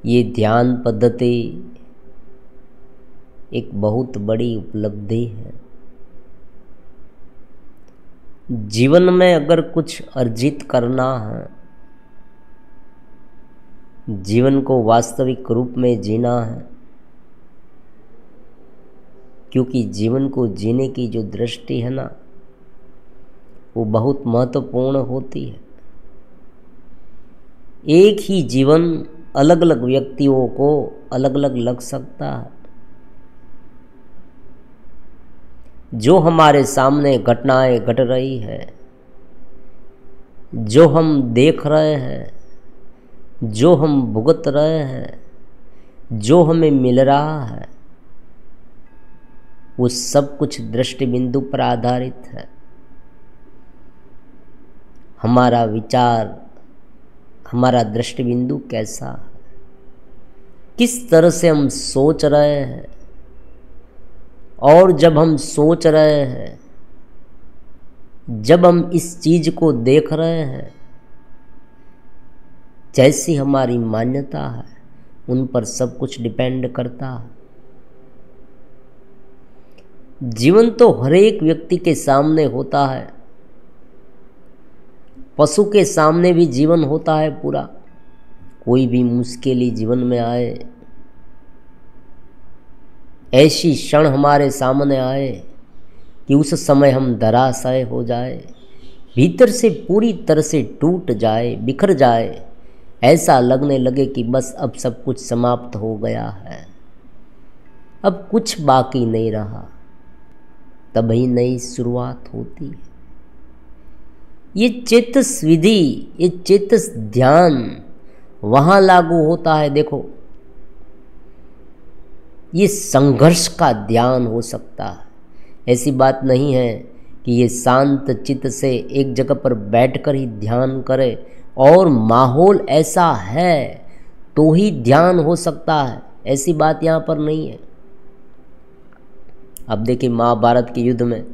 ये ध्यान पद्धति एक बहुत बड़ी उपलब्धि है। जीवन में अगर कुछ अर्जित करना है, जीवन को वास्तविक रूप में जीना है, क्योंकि जीवन को जीने की जो दृष्टि है ना, वो बहुत महत्वपूर्ण होती है। एक ही जीवन अलग अलग व्यक्तियों को अलग अलग लग सकता है। जो हमारे सामने घटनाएं घट रही है, जो हम देख रहे हैं, जो हम भुगत रहे हैं, जो हमें मिल रहा है, वो सब कुछ दृष्टि बिंदु पर आधारित है। हमारा विचार, हमारा दृष्टि बिंदु कैसा है, किस तरह से हम सोच रहे हैं, और जब हम सोच रहे हैं, जब हम इस चीज को देख रहे हैं, जैसी हमारी मान्यता है, उन पर सब कुछ डिपेंड करता है। जीवन तो हर एक व्यक्ति के सामने होता है। पशु के सामने भी जीवन होता है पूरा। कोई भी मुश्किल जीवन में आए, ऐसी क्षण हमारे सामने आए कि उस समय हम धराशायी हो जाए, भीतर से पूरी तरह से टूट जाए, बिखर जाए, ऐसा लगने लगे कि बस अब सब कुछ समाप्त हो गया है, अब कुछ बाकी नहीं रहा। तभी नई शुरुआत होती है। ये चेतस विधि, ये चेतस ध्यान वहां लागू होता है। देखो, ये संघर्ष का ध्यान हो सकता है। ऐसी बात नहीं है कि ये शांत चित्त से एक जगह पर बैठकर ही ध्यान करे और माहौल ऐसा है तो ही ध्यान हो सकता है, ऐसी बात यहाँ पर नहीं है। अब देखिए, महाभारत के युद्ध में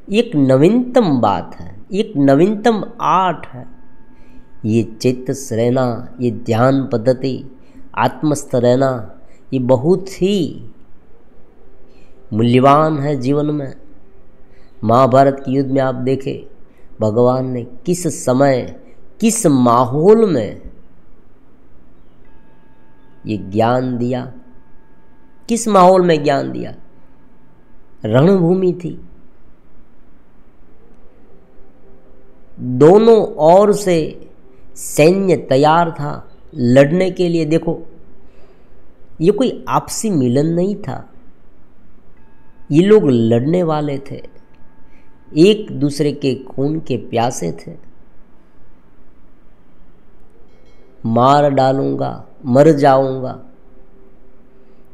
एक नवीनतम बात है, एक नवीनतम आर्ट है। ये चित्त रहना, ये ध्यान पद्धति, आत्मस्थ रहना, ये बहुत ही मूल्यवान है जीवन में। महाभारत के युद्ध में आप देखें, भगवान ने किस समय, किस माहौल में ये ज्ञान दिया, किस माहौल में ज्ञान दिया। रणभूमि थी, दोनों ओर से सैन्य तैयार था लड़ने के लिए। देखो, ये कोई आपसी मिलन नहीं था, ये लोग लड़ने वाले थे, एक दूसरे के खून के प्यासे थे। मार डालूंगा, मर जाऊंगा,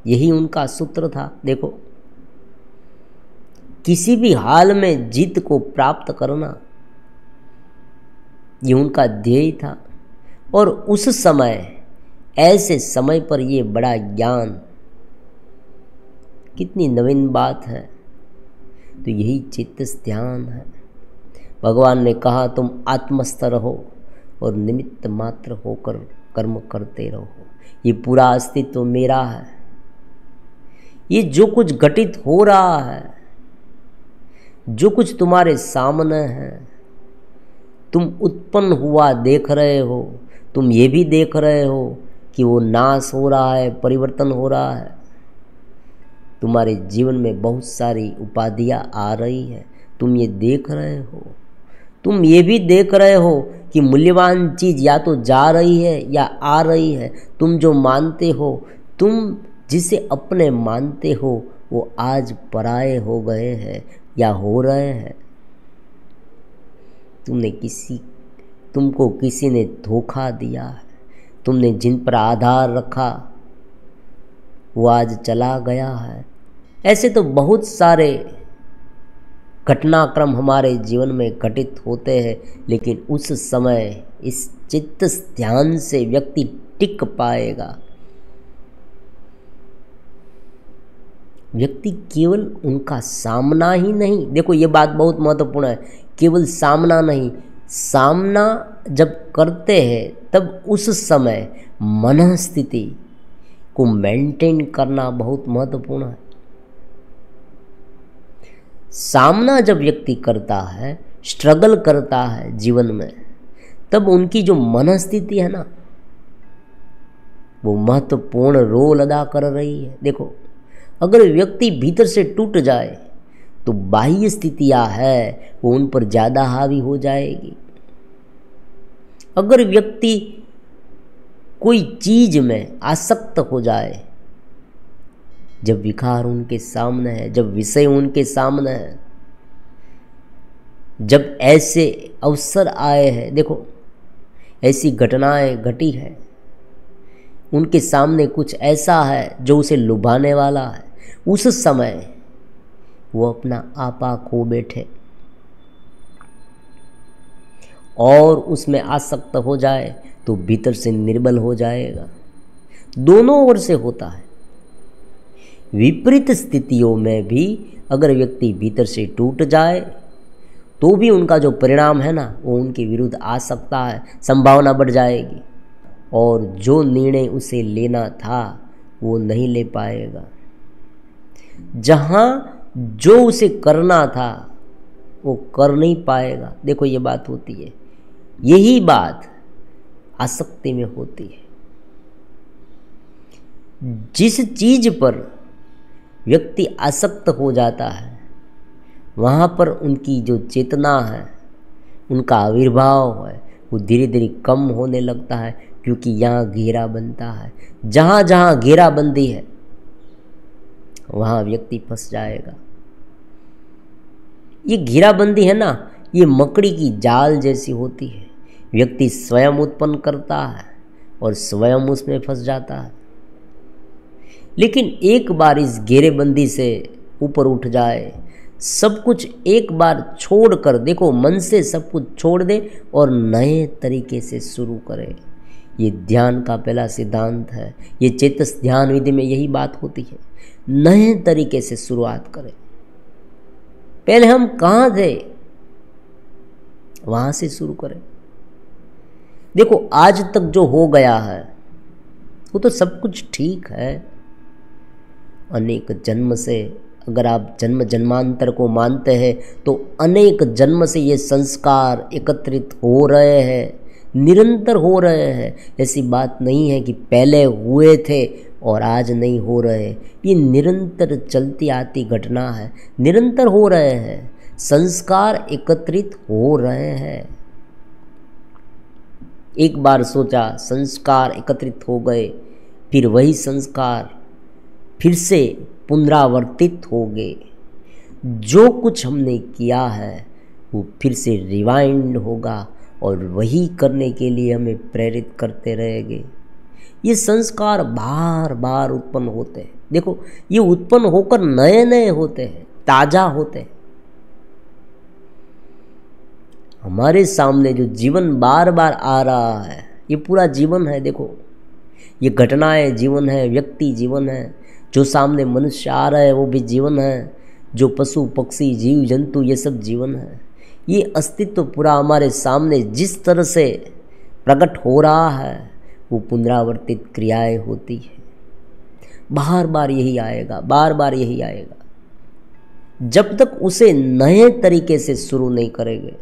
यही उनका सूत्र था। देखो, किसी भी हाल में जीत को प्राप्त करना, ये उनका ध्येय था। और उस समय, ऐसे समय पर ये बड़ा ज्ञान, कितनी नवीन बात है। तो यही चित्त ध्यान है। भगवान ने कहा, तुम आत्मस्थ रहो और निमित्त मात्र होकर कर्म करते रहो। ये पूरा अस्तित्व मेरा है। ये जो कुछ घटित हो रहा है, जो कुछ तुम्हारे सामने है, तुम उत्पन्न हुआ देख रहे हो, तुम ये भी देख रहे हो कि वो नाश हो रहा है, परिवर्तन हो रहा है। तुम्हारे जीवन में बहुत सारी उपाधियां आ रही है, तुम ये देख रहे हो। तुम ये भी देख रहे हो कि मूल्यवान चीज़ या तो जा रही है या आ रही है। तुम जो मानते हो, तुम जिसे अपने मानते हो, वो आज पराये हो गए हैं या हो रहे हैं। तुमको किसी ने धोखा दिया है। तुमने जिन पर आधार रखा, वो आज चला गया है। ऐसे तो बहुत सारे घटनाक्रम हमारे जीवन में घटित होते हैं, लेकिन उस समय इस चित्त ध्यान से व्यक्ति टिक पाएगा। व्यक्ति केवल उनका सामना ही नहीं, देखो ये बात बहुत महत्वपूर्ण है, केवल सामना नहीं, सामना जब करते हैं तब उस समय मन स्थिति को मेंटेन करना बहुत महत्वपूर्ण है। सामना जब व्यक्ति करता है, स्ट्रगल करता है जीवन में, तब उनकी जो मन स्थिति है ना, वो महत्वपूर्ण रोल अदा कर रही है। देखो, अगर व्यक्ति भीतर से टूट जाए तो बाह्य स्थितियां है वो उन पर ज़्यादा हावी हो जाएगी। अगर व्यक्ति कोई चीज में आसक्त हो जाए, जब विकार उनके सामने है, जब विषय उनके सामने है, जब ऐसे अवसर आए हैं, देखो ऐसी घटनाएं घटी है, उनके सामने कुछ ऐसा है जो उसे लुभाने वाला है, उस समय वो अपना आपा खो बैठे और उसमें आसक्त हो जाए तो भीतर से निर्बल हो जाएगा। दोनों ओर से होता है। विपरीत स्थितियों में भी अगर व्यक्ति भीतर से टूट जाए तो भी उनका जो परिणाम है ना, वो उनके विरुद्ध आ सकता है, संभावना बढ़ जाएगी और जो निर्णय उसे लेना था वो नहीं ले पाएगा। जहाँ जो उसे करना था वो कर नहीं पाएगा। देखो, ये बात होती है, यही बात आसक्ति में होती है। जिस चीज पर व्यक्ति आसक्त हो जाता है वहाँ पर उनकी जो चेतना है, उनका आविर्भाव है, वो धीरे धीरे कम होने लगता है, क्योंकि यहाँ घेरा बनता है। जहाँ जहाँ घेराबंदी है वहाँ व्यक्ति फंस जाएगा। ये घेराबंदी है ना, ये मकड़ी की जाल जैसी होती है। व्यक्ति स्वयं उत्पन्न करता है और स्वयं उसमें फंस जाता है। लेकिन एक बार इस घेरेबंदी से ऊपर उठ जाए, सब कुछ एक बार छोड़कर, देखो, मन से सब कुछ छोड़ दे और नए तरीके से शुरू करे। ये ध्यान का पहला सिद्धांत है। ये चेतस ध्यान विधि में यही बात होती है। नए तरीके से शुरुआत करें। पहले हम कहाँ थे वहां से शुरू करें। देखो, आज तक जो हो गया है वो तो सब कुछ ठीक है। अनेक जन्म से, अगर आप जन्म जन्मांतर को मानते हैं तो अनेक जन्म से ये संस्कार एकत्रित हो रहे हैं, निरंतर हो रहे हैं। ऐसी बात नहीं है कि पहले हुए थे और आज नहीं हो रहे। ये निरंतर चलती आती घटना है, निरंतर हो रहे हैं। संस्कार एकत्रित हो रहे हैं। एक बार सोचा, संस्कार एकत्रित हो गए, फिर वही संस्कार फिर से पुनरावर्तित हो गए। जो कुछ हमने किया है वो फिर से रिवाइंड होगा और वही करने के लिए हमें प्रेरित करते रहेंगे। ये संस्कार बार बार उत्पन्न होते हैं। देखो, ये उत्पन्न होकर नए नए होते हैं, ताजा होते हैं। हमारे सामने जो जीवन बार बार आ रहा है, ये पूरा जीवन है। देखो, ये घटनाएं जीवन है, व्यक्ति जीवन है, जो सामने मनुष्य आ रहा है वो भी जीवन है, जो पशु पक्षी जीव जंतु ये सब जीवन है। ये अस्तित्व पूरा हमारे सामने जिस तरह से प्रकट हो रहा है वो पुनरावर्तित क्रियाएं होती है। बार बार यही आएगा, बार बार यही आएगा। जब तक उसे नए तरीके से शुरू नहीं करेंगे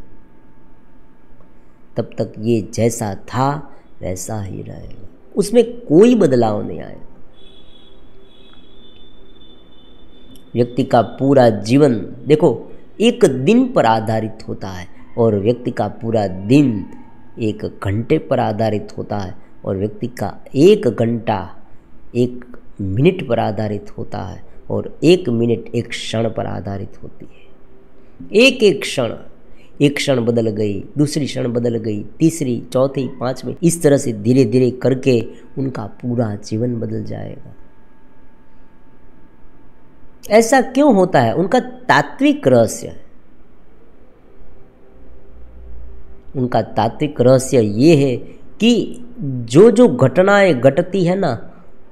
तब तक ये जैसा था वैसा ही रहेगा, उसमें कोई बदलाव नहीं आएगा। व्यक्ति का पूरा जीवन, देखो, एक दिन पर आधारित होता है और व्यक्ति का पूरा दिन एक घंटे पर आधारित होता है और व्यक्ति का एक घंटा एक मिनट पर आधारित होता है और एक मिनट एक क्षण पर आधारित होती है। एक एक क्षण, एक क्षण बदल गई, दूसरी क्षण बदल गई, तीसरी, चौथी, पांचवी, इस तरह से धीरे धीरे करके उनका पूरा जीवन बदल जाएगा। ऐसा क्यों होता है? उनका तात्विक रहस्य है। उनका तात्विक रहस्य ये है कि जो जो घटनाएं घटती है ना,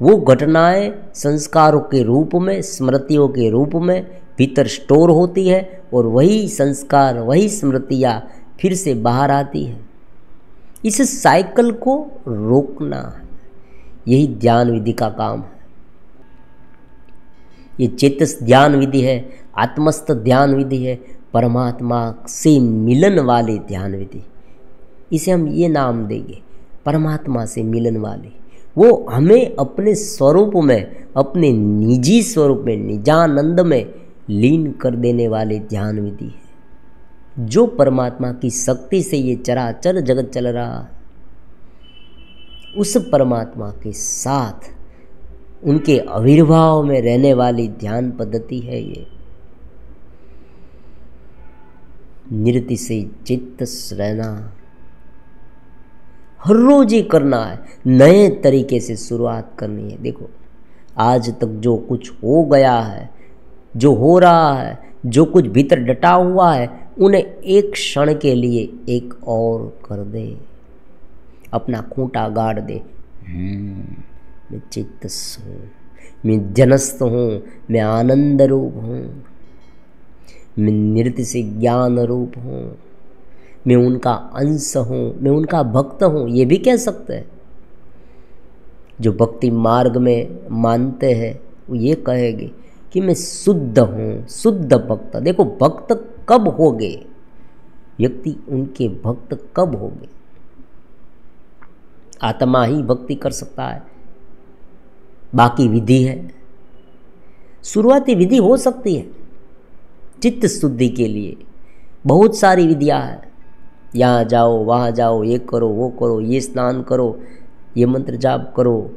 वो घटनाएं संस्कारों के रूप में, स्मृतियों के रूप में भीतर स्टोर होती है और वही संस्कार, वही स्मृतियाँ फिर से बाहर आती है। इस साइकिल को रोकना है, यही ध्यान विधि का काम है। ये चेतस ध्यान विधि है, आत्मस्थ ध्यान विधि है, परमात्मा से मिलन वाली ध्यान विधि। इसे हम ये नाम देंगे, परमात्मा से मिलन वाली। वो हमें अपने स्वरूप में, अपने निजी स्वरूप में, निजानंद में लीन कर देने वाली ध्यान विधि है। जो परमात्मा की शक्ति से ये चराचर जगत चल रहा है, उस परमात्मा के साथ उनके आविर्भाव में रहने वाली ध्यान पद्धति है ये। निरति से चित्त रहना, हर रोज ही करना है, नए तरीके से शुरुआत करनी है। देखो आज तक जो कुछ हो गया है, जो हो रहा है, जो कुछ भीतर डटा हुआ है, उन्हें एक क्षण के लिए एक और कर दे, अपना खूंटा गाड़ दे। मैं चित्तस्थ हूँ, मैं जनस्थ हूँ, मैं आनंद रूप हूँ, मैं नृत्य से ज्ञान रूप हूँ, मैं उनका अंश हूँ, मैं उनका भक्त हूँ। ये भी कह सकते हैं। जो भक्ति मार्ग में मानते हैं वो ये कहेंगे कि मैं शुद्ध हूँ, शुद्ध भक्त। देखो भक्त कब हो गए व्यक्ति, उनके भक्त कब हो गए? आत्मा ही भक्ति कर सकता है, बाकी विधि है। शुरुआती विधि हो सकती है चित्त शुद्धि के लिए, बहुत सारी विधियाँ हैं। यहाँ जाओ, वहाँ जाओ, ये करो, वो करो, ये स्नान करो, ये मंत्र जाप करो,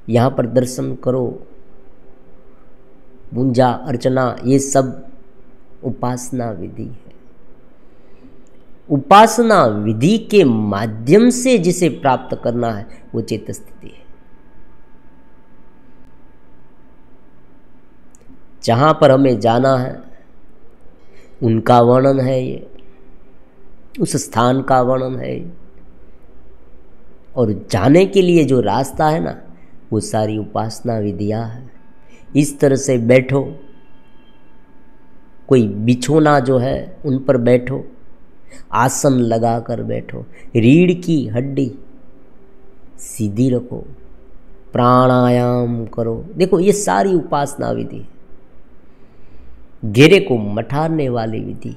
यहाँ पर दर्शन करो, पूजा अर्चना, ये सब उपासना विधि है। उपासना विधि के माध्यम से जिसे प्राप्त करना है वो चित्त स्थिति है। जहाँ पर हमें जाना है उनका वर्णन है ये, उस स्थान का वर्णन है, और जाने के लिए जो रास्ता है ना वो सारी उपासना विधियाँ है। इस तरह से बैठो, कोई बिछोना जो है उन पर बैठो, आसन लगा कर बैठो, रीढ़ की हड्डी सीधी रखो, प्राणायाम करो। देखो ये सारी उपासना विधि, घेरे को मठारने वाली विधि।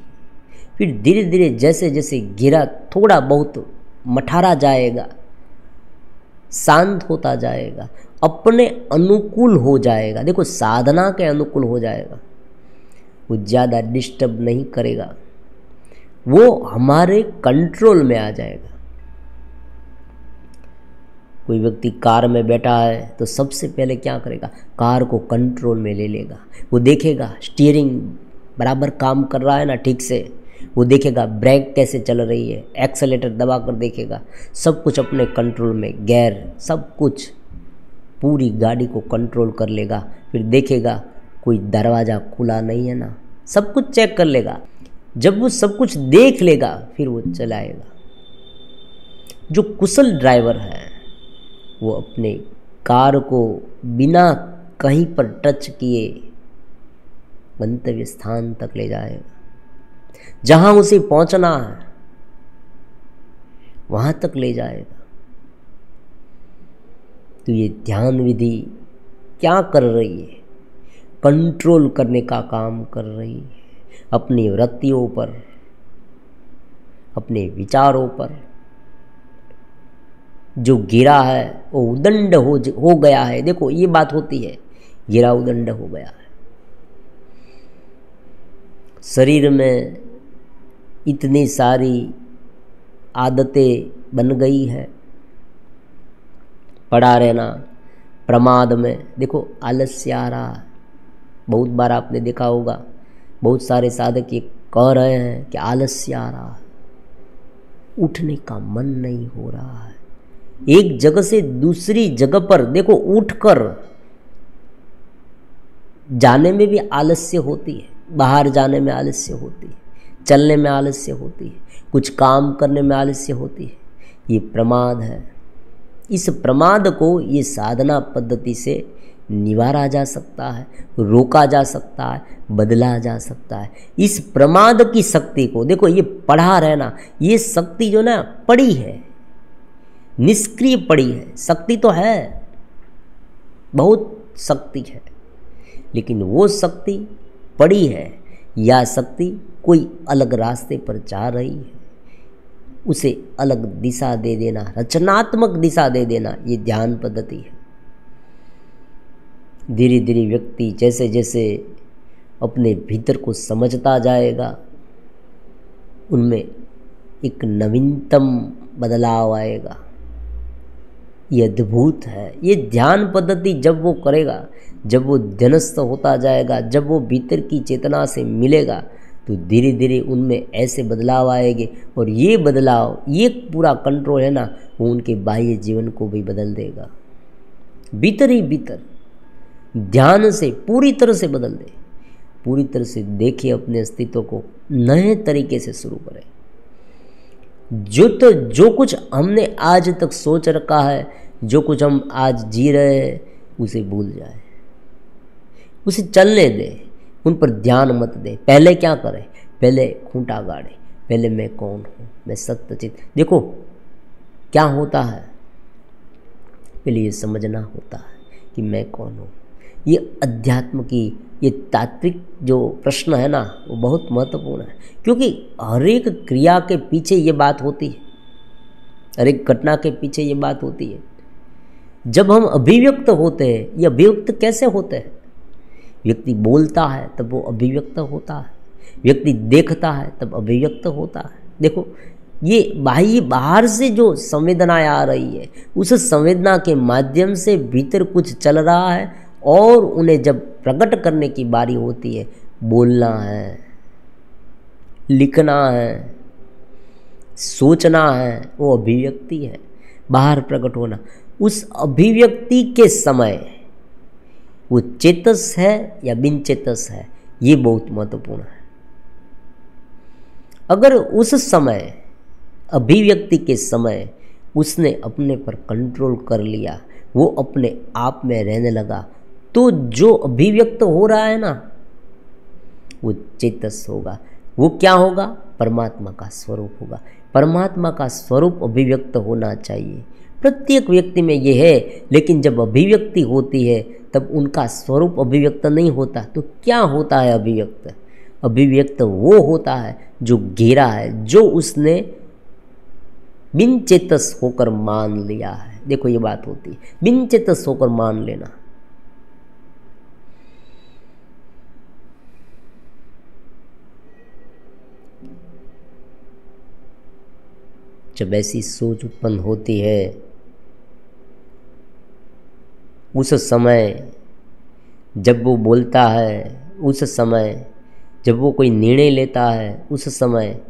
फिर धीरे धीरे जैसे जैसे घेरा थोड़ा बहुत मठारा जाएगा, शांत होता जाएगा, अपने अनुकूल हो जाएगा। देखो साधना के अनुकूल हो जाएगा, वो ज़्यादा डिस्टर्ब नहीं करेगा, वो हमारे कंट्रोल में आ जाएगा। कोई व्यक्ति कार में बैठा है तो सबसे पहले क्या करेगा, कार को कंट्रोल में ले लेगा। वो देखेगा स्टीयरिंग बराबर काम कर रहा है ना ठीक से, वो देखेगा ब्रेक कैसे चल रही है, एक्सेलेटर दबा कर देखेगा, सब कुछ अपने कंट्रोल में, गियर सब कुछ, पूरी गाड़ी को कंट्रोल कर लेगा। फिर देखेगा कोई दरवाज़ा खुला नहीं है ना, सब कुछ चेक कर लेगा। जब वो सब कुछ देख लेगा फिर वो चलाएगा। जो कुशल ड्राइवर है वो अपने कार को बिना कहीं पर टच किए गंतव्य स्थान तक ले जाएगा, जहां उसे पहुंचना है वहां तक ले जाएगा। तो ये ध्यान विधि क्या कर रही है? कंट्रोल करने का काम कर रही है, अपनी वृत्तियों पर, अपने विचारों पर। जो गिरा है वो उदंड हो गया है। देखो ये बात होती है, गिरा उदंड हो गया है। शरीर में इतनी सारी आदतें बन गई है, पड़ा रहना, प्रमाद में। देखो आलस्य आ रहा है, बहुत बार आपने देखा होगा, बहुत सारे साधक ये कह रहे हैं कि आलस्य आ रहा है, उठने का मन नहीं हो रहा है। एक जगह से दूसरी जगह पर देखो उठकर जाने में भी आलस्य होती है, बाहर जाने में आलस्य होती है, चलने में आलस्य होती है, कुछ काम करने में आलस्य होती है। ये प्रमाद है। इस प्रमाद को ये साधना पद्धति से निवारा जा सकता है, रोका जा सकता है, बदला जा सकता है। इस प्रमाद की शक्ति को देखो, ये पढ़ा रहना, ये शक्ति जो ना पड़ी है, निष्क्रिय पड़ी है। शक्ति तो है, बहुत शक्ति है, लेकिन वो शक्ति पड़ी है या शक्ति कोई अलग रास्ते पर जा रही है, उसे अलग दिशा दे देना, रचनात्मक दिशा दे देना, ये ध्यान पद्धति है। धीरे धीरे व्यक्ति जैसे जैसे अपने भीतर को समझता जाएगा, उनमें एक नवीनतम बदलाव आएगा। ये अद्भुत है। ये ध्यान पद्धति जब वो करेगा, जब वो ध्यानस्थ होता जाएगा, जब वो भीतर की चेतना से मिलेगा, तो धीरे धीरे उनमें ऐसे बदलाव आएंगे, और ये बदलाव, ये पूरा कंट्रोल है ना, वो उनके बाह्य जीवन को भी बदल देगा। भीतर ही भीतर ध्यान से पूरी तरह से बदल दे, पूरी तरह से देखिए अपने अस्तित्व को नए तरीके से शुरू करें। जो कुछ हमने आज तक सोच रखा है, जो कुछ हम आज जी रहे हैं, उसे भूल जाए, उसे चलने दे, उन पर ध्यान मत दे। पहले क्या करें? पहले खूंटा गाड़े, पहले मैं कौन हूँ, मैं सत्यचित। देखो क्या होता है, पहले ये समझना होता है कि मैं कौन हूँ। ये अध्यात्म की, ये तात्विक जो प्रश्न है ना, वो बहुत महत्वपूर्ण है, क्योंकि हर एक क्रिया के पीछे ये बात होती है, हर एक घटना के पीछे ये बात होती है। जब हम अभिव्यक्त होते हैं, ये अभिव्यक्त कैसे होते हैं? व्यक्ति बोलता है तब वो अभिव्यक्त होता है, व्यक्ति देखता है तब अभिव्यक्त होता है। देखो ये बाहर से जो संवेदनाएं आ रही है, उस संवेदना के माध्यम से भीतर कुछ चल रहा है, और उन्हें जब प्रकट करने की बारी होती है, बोलना है, लिखना है, सोचना है, वो अभिव्यक्ति है, बाहर प्रकट होना। उस अभिव्यक्ति के समय वो चेतस है या बिन चेतस है, ये बहुत महत्वपूर्ण है। अगर उस समय, अभिव्यक्ति के समय, उसने अपने पर कंट्रोल कर लिया, वो अपने आप में रहने लगा, तो जो अभिव्यक्त हो रहा है ना, वो चेतस होगा। वो क्या होगा? परमात्मा का स्वरूप होगा। परमात्मा का स्वरूप अभिव्यक्त होना चाहिए। प्रत्येक व्यक्ति में ये है, लेकिन जब अभिव्यक्ति होती है तब उनका स्वरूप अभिव्यक्त नहीं होता। तो क्या होता है अभिव्यक्त? अभिव्यक्त वो होता है जो घेरा है, जो उसने बिन चेतस होकर मान लिया है। देखो ये बात होती है, बिन चेतस होकर मान लेना। जब ऐसी सोच उत्पन्न होती है, उस समय जब वो बोलता है, उस समय जब वो कोई निर्णय लेता है, उस समय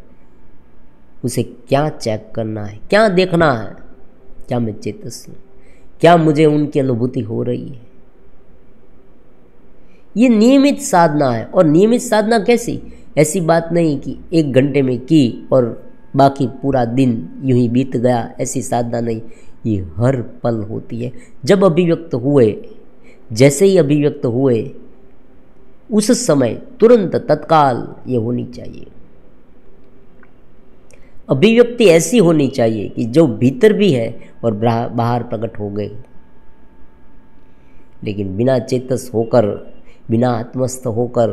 उसे क्या चेक करना है, क्या देखना है? क्या मैं चेतस हूँ? क्या मुझे उनकी अनुभूति हो रही है? ये नियमित साधना है। और नियमित साधना कैसी? ऐसी बात नहीं कि 1 घंटे में की और बाकी पूरा दिन यूं ही बीत गया, ऐसी साधना नहीं। ये हर पल होती है। जब अभिव्यक्त हुए, जैसे ही अभिव्यक्त हुए, उस समय तुरंत तत्काल ये होनी चाहिए। अभिव्यक्ति ऐसी होनी चाहिए कि जो भीतर भी है और बाहर प्रकट हो गई। लेकिन बिना चेतस होकर, बिना आत्मस्थ होकर,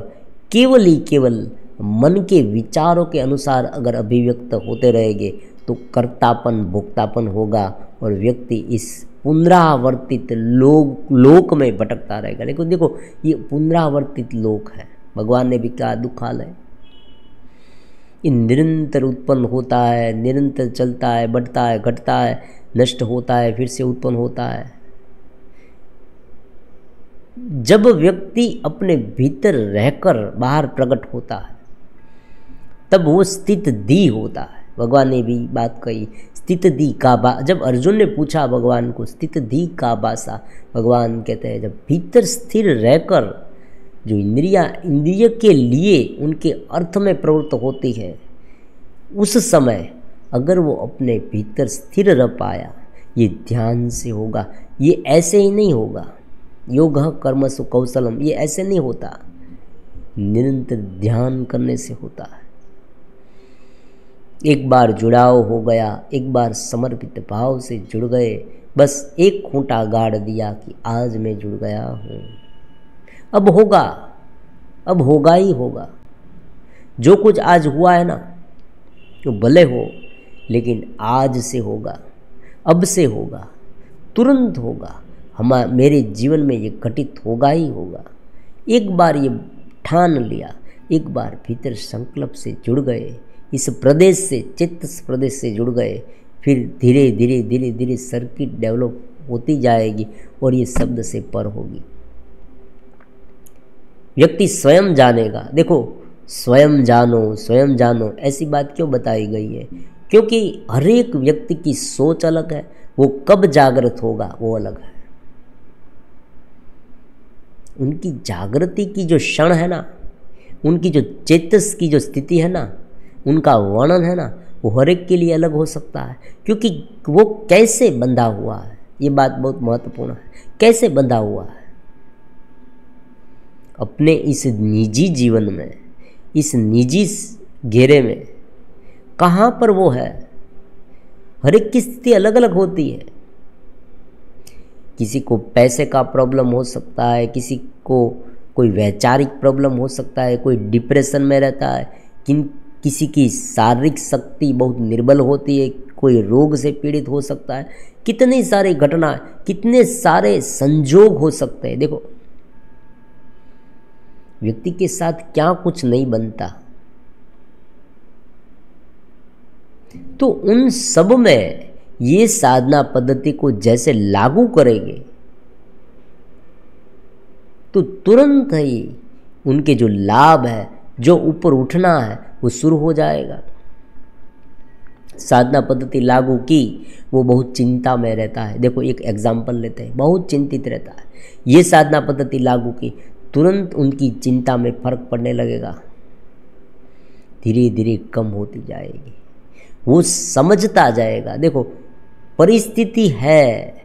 केवल ही केवल मन के विचारों के अनुसार अगर अभिव्यक्त होते रहेंगे, तो कर्तापन, भोक्तापन होगा, और व्यक्ति इस पुनरावर्तित लोक में भटकता रहेगा। लेकिन देखो ये पुनरावर्तित लोक है। भगवान ने भी कहा दुखालय। ये निरंतर उत्पन्न होता है, निरंतर चलता है, बढ़ता है, घटता है, नष्ट होता है, फिर से उत्पन्न होता है। जब व्यक्ति अपने भीतर रहकर बाहर प्रकट होता है, तब वो स्थित दी होता है। भगवान ने भी बात कही, स्थित दी का बा। जब अर्जुन ने पूछा भगवान को स्थित दी का बासा, भगवान कहते हैं जब भीतर स्थिर रहकर जो इंद्रिय के लिए उनके अर्थ में प्रवृत्त होती है, उस समय अगर वो अपने भीतर स्थिर रह पाया, ये ध्यान से होगा, ये ऐसे ही नहीं होगा। योगः कर्मसु कौशलम, ये ऐसे नहीं होता, निरंतर ध्यान करने से होता है। एक बार जुड़ाव हो गया, एक बार समर्पित भाव से जुड़ गए, बस एक खूंटा गाड़ दिया कि आज मैं जुड़ गया हूँ। अब होगा, अब होगा ही होगा। जो कुछ आज हुआ है ना, तो भले हो, लेकिन आज से होगा, अब से होगा, तुरंत होगा। मेरे जीवन में ये घटित होगा ही होगा। एक बार ये ठान लिया, एक बार भीतर संकल्प से जुड़ गए, इस प्रदेश से, चित्त प्रदेश से जुड़ गए, फिर धीरे धीरे धीरे धीरे सर्किट डेवलप होती जाएगी और ये शब्द से पर होगी। व्यक्ति स्वयं जानेगा। देखो, स्वयं जानो, स्वयं जानो, ऐसी बात क्यों बताई गई है? क्योंकि हर एक व्यक्ति की सोच अलग है, वो कब जागृत होगा वो अलग है। उनकी जागृति की जो क्षण है ना, उनकी जो चेतस की जो स्थिति है ना, उनका वर्णन है ना, वो हर एक के लिए अलग हो सकता है। क्योंकि वो कैसे बंधा हुआ है, ये बात बहुत महत्वपूर्ण है। कैसे बंधा हुआ है अपने इस निजी जीवन में, इस निजी घेरे में, कहाँ पर वो है। हर एक की स्थिति अलग अलग होती है। किसी को पैसे का प्रॉब्लम हो सकता है, किसी को कोई वैचारिक प्रॉब्लम हो सकता है, कोई डिप्रेशन में रहता है, किसी की शारीरिक शक्ति बहुत निर्बल होती है, कोई रोग से पीड़ित हो सकता है। कितनी सारी घटनाएं, कितने सारे संजोग हो सकते हैं। देखो, व्यक्ति के साथ क्या कुछ नहीं बनता, तो उन सब में ये साधना पद्धति को जैसे लागू करेंगे तो तुरंत ही उनके जो लाभ है, जो ऊपर उठना है, वो शुरू हो जाएगा। साधना पद्धति लागू की, वो बहुत चिंता में रहता है। देखो, एक एग्जाम्पल लेते हैं, बहुत चिंतित रहता है। ये साधना पद्धति लागू की, तुरंत उनकी चिंता में फर्क पड़ने लगेगा, धीरे धीरे कम होती जाएगी, वो समझता जाएगा। देखो, परिस्थिति है,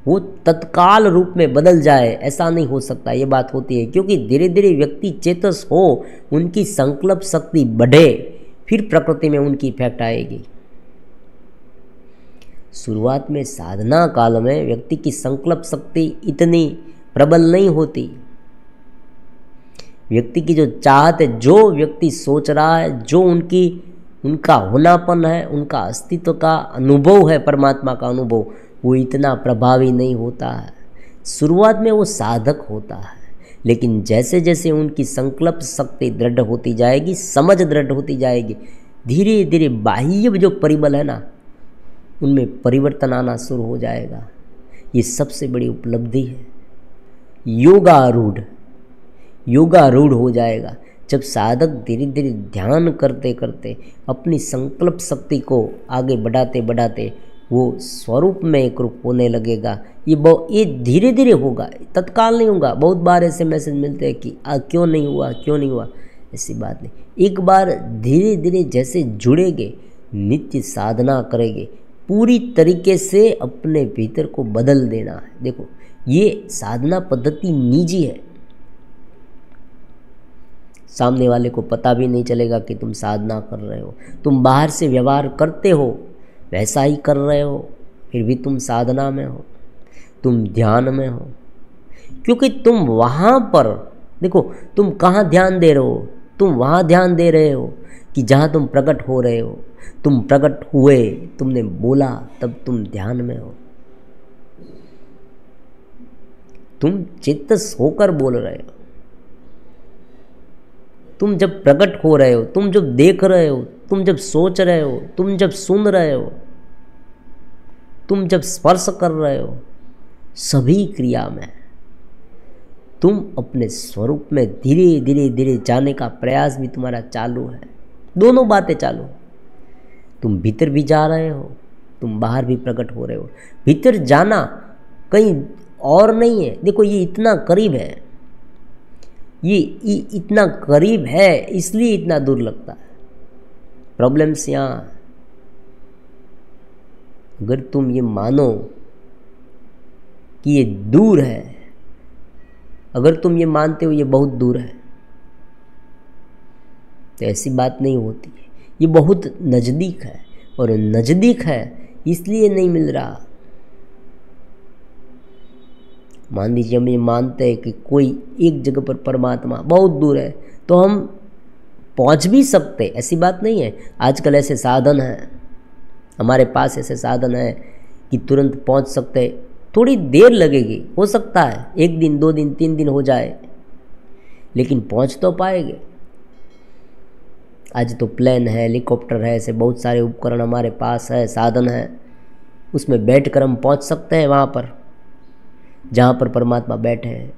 वो तत्काल रूप में बदल जाए ऐसा नहीं हो सकता, ये बात होती है। क्योंकि धीरे धीरे व्यक्ति चेतस हो, उनकी संकल्प शक्ति बढ़े, फिर प्रकृति में उनकी इफेक्ट आएगी। शुरुआत में साधना काल में व्यक्ति की संकल्प शक्ति इतनी प्रबल नहीं होती। व्यक्ति की जो चाहत है, जो व्यक्ति सोच रहा है, जो उनका होनापन है, उनका अस्तित्व का अनुभव है, परमात्मा का अनुभव, वो इतना प्रभावी नहीं होता है। शुरुआत में वो साधक होता है, लेकिन जैसे जैसे उनकी संकल्प शक्ति दृढ़ होती जाएगी, समझ दृढ़ होती जाएगी, धीरे धीरे बाह्य जो परिबल है ना, उनमें परिवर्तन आना शुरू हो जाएगा। ये सबसे बड़ी उपलब्धि है। योगारूढ़ हो जाएगा जब साधक धीरे धीरे ध्यान करते करते अपनी संकल्प शक्ति को आगे बढ़ाते बढ़ाते वो स्वरूप में एक रूप होने लगेगा। ये धीरे धीरे होगा, तत्काल नहीं होगा। बहुत बार ऐसे मैसेज मिलते हैं कि क्यों नहीं हुआ। ऐसी बात नहीं। एक बार धीरे धीरे जैसे जुड़ेंगे, नित्य साधना करेंगे, पूरी तरीके से अपने भीतर को बदल देना है। देखो, ये साधना पद्धति निजी है, सामने वाले को पता भी नहीं चलेगा कि तुम साधना कर रहे हो। तुम बाहर से व्यवहार करते हो, वैसा ही कर रहे हो, फिर भी तुम साधना में हो, तुम ध्यान में हो। क्योंकि तुम वहाँ पर, देखो, तुम कहाँ ध्यान दे रहे हो? तुम वहाँ ध्यान दे रहे हो कि जहाँ तुम प्रकट हो रहे हो। तुम प्रकट हुए, तुमने बोला, तब तुम ध्यान में हो। तुम चित्त होकर बोल रहे हो। तुम जब प्रकट हो रहे हो, तुम जब देख रहे हो, तुम जब सोच रहे हो, तुम जब सुन रहे हो, तुम जब स्पर्श कर रहे हो, सभी क्रिया में तुम अपने स्वरूप में धीरे धीरे धीरे जाने का प्रयास भी तुम्हारा चालू है। दोनों बातें चालू। तुम भीतर भी जा रहे हो, तुम बाहर भी प्रकट हो रहे हो। भीतर जाना कहीं और नहीं है। देखो, ये इतना करीब है, ये इतना करीब है, इसलिए इतना दूर लगता है। प्रॉब्लम्स यहाँ, अगर तुम ये मानो कि ये दूर है, अगर तुम ये मानते हो ये बहुत दूर है, तो ऐसी बात नहीं होती है। ये बहुत नज़दीक है, और नज़दीक है इसलिए नहीं मिल रहा। मान लीजिए हम ये मानते हैं कि कोई एक जगह पर परमात्मा बहुत दूर है, तो हम पहुंच भी सकते, ऐसी बात नहीं है। आजकल ऐसे साधन हैं, हमारे पास ऐसे साधन है कि तुरंत पहुंच सकते। थोड़ी देर लगेगी, हो सकता है 1 दिन 2 दिन 3 दिन हो जाए, लेकिन पहुंच तो पाएंगे। आज तो प्लेन है, हेलीकॉप्टर है, ऐसे बहुत सारे उपकरण हमारे पास है, साधन है, उसमें बैठकर हम पहुंच सकते हैं वहाँ पर जहाँ पर परमात्मा बैठे हैं,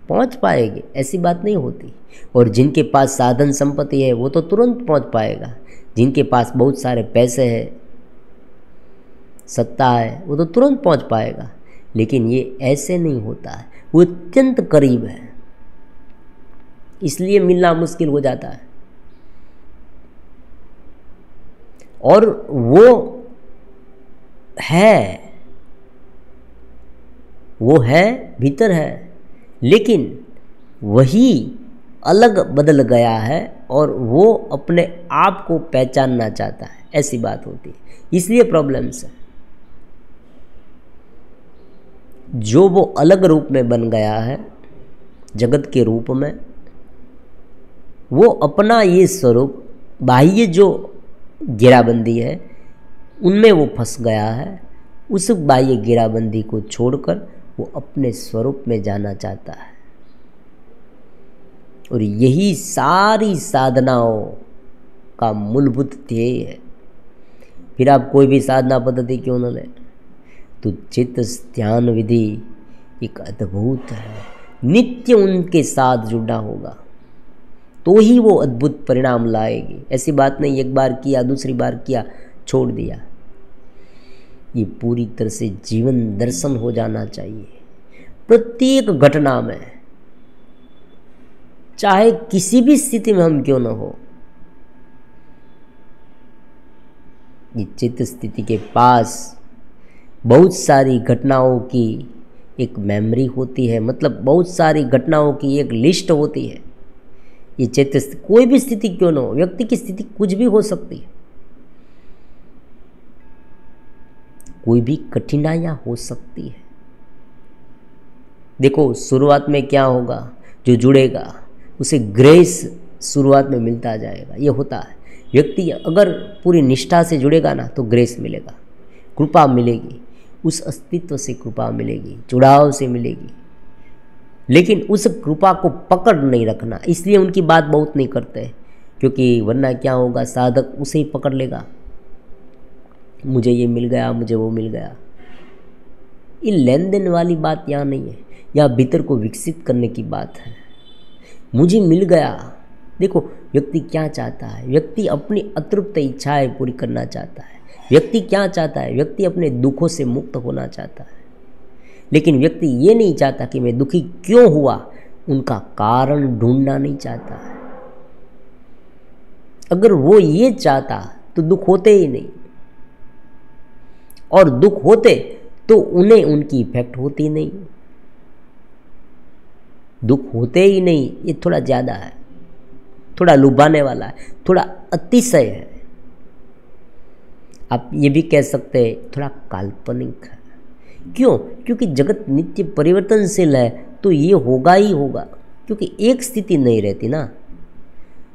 पहुँच पाएंगे, ऐसी बात नहीं होती। और जिनके पास साधन संपत्ति है वो तो तुरंत पहुँच पाएगा, जिनके पास बहुत सारे पैसे हैं, सत्ता है, वो तो तुरंत पहुँच पाएगा। लेकिन ये ऐसे नहीं होता है, वो अत्यंत करीब है, इसलिए मिलना मुश्किल हो जाता है। और वो है भीतर है, लेकिन वही अलग बदल गया है और वो अपने आप को पहचानना चाहता है, ऐसी बात होती है, इसलिए प्रॉब्लम्स है। जो वो अलग रूप में बन गया है, जगत के रूप में, वो अपना ये स्वरूप, बाह्य जो घेराबंदी है उनमें वो फंस गया है। उस बाह्य घेराबंदी को छोड़कर वो अपने स्वरूप में जाना चाहता है। और यही सारी साधनाओं का मूलभूत ध्येय है। फिर आप कोई भी साधना पद्धति क्यों न लें, तो चित्त ध्यान विधि एक अद्भुत है। नित्य उनके साथ जुड़ना होगा तो ही वो अद्भुत परिणाम लाएगी। ऐसी बात नहीं एक बार किया दूसरी बार किया छोड़ दिया। ये पूरी तरह से जीवन दर्शन हो जाना चाहिए प्रत्येक घटना में, चाहे किसी भी स्थिति में हम क्यों न हो। ये चित्त स्थिति के पास बहुत सारी घटनाओं की एक मेमोरी होती है, मतलब बहुत सारी घटनाओं की एक लिस्ट होती है। ये चित्त कोई भी स्थिति क्यों न हो, व्यक्ति की स्थिति कुछ भी हो सकती है, कोई भी कठिनाइयां हो सकती है। देखो शुरुआत में क्या होगा, जो जुड़ेगा उसे ग्रेस शुरुआत में मिलता जाएगा, ये होता है। व्यक्ति अगर पूरी निष्ठा से जुड़ेगा ना तो ग्रेस मिलेगा, कृपा मिलेगी, उस अस्तित्व से कृपा मिलेगी, जुड़ाव से मिलेगी। लेकिन उस कृपा को पकड़ नहीं रखना, इसलिए उनकी बात बहुत नहीं करते, क्योंकि वरना क्या होगा, साधक उसे ही पकड़ लेगा, मुझे ये मिल गया, मुझे वो मिल गया। ये लेन देन वाली बात यहाँ नहीं है, यहाँ भीतर को विकसित करने की बात है। मुझे मिल गया, देखो व्यक्ति क्या चाहता है, व्यक्ति अपनी अतृप्त इच्छाएं पूरी करना चाहता है। व्यक्ति क्या चाहता है, व्यक्ति अपने दुखों से मुक्त होना चाहता है। लेकिन व्यक्ति ये नहीं चाहता कि मैं दुखी क्यों हुआ, उनका कारण ढूंढना नहीं चाहता है। अगर वो ये चाहता तो दुख होते ही नहीं, और दुख होते तो उन्हें उनकी इफेक्ट होती नहीं। दुख होते ही नहीं, ये थोड़ा ज़्यादा है, थोड़ा लुभाने वाला है, थोड़ा अतिशय है। आप ये भी कह सकते हैं थोड़ा काल्पनिक है। क्यों? क्योंकि जगत नित्य परिवर्तनशील है, तो ये होगा ही होगा, क्योंकि एक स्थिति नहीं रहती ना,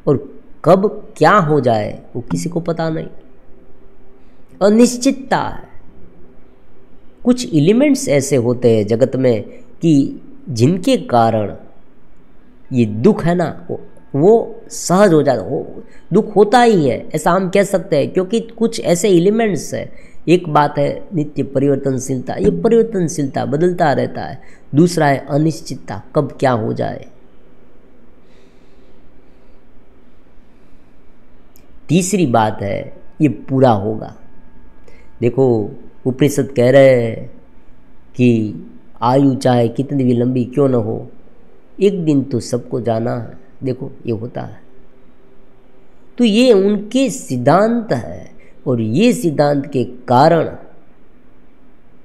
और कब क्या हो जाए वो किसी को पता नहीं, अनिश्चितता है। कुछ एलिमेंट्स ऐसे होते हैं जगत में कि जिनके कारण ये दुख है ना वो सहज हो जाता, वो दुख होता ही है, ऐसा हम कह सकते हैं, क्योंकि कुछ ऐसे एलिमेंट्स है। एक बात है नित्य परिवर्तनशीलता, ये परिवर्तनशीलता बदलता रहता है। दूसरा है अनिश्चितता, कब क्या हो जाए। तीसरी बात है ये पूरा होगा। देखो उपनिषद कह रहे हैं कि आयु चाहे कितनी भी लंबी क्यों न हो, एक दिन तो सबको जाना है। देखो ये होता है, तो ये उनके सिद्धांत है, और ये सिद्धांत के कारण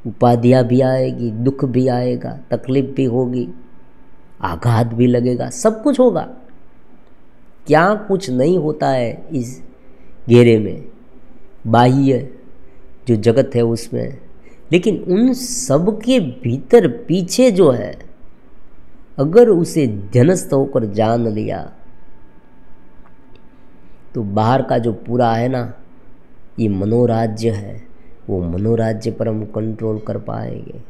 उपाधियाँ भी आएगी, दुख भी आएगा, तकलीफ भी होगी, आघात भी लगेगा, सब कुछ होगा। क्या कुछ नहीं होता है इस घेरे में, बाह्य जो जगत है उसमें। लेकिन उन सब के भीतर पीछे जो है, अगर उसे ध्यनस्थ होकर जान लिया तो बाहर का जो पूरा है ना, ये मनोराज्य है, वो मनोराज्य पर हम कंट्रोल कर पाएंगे।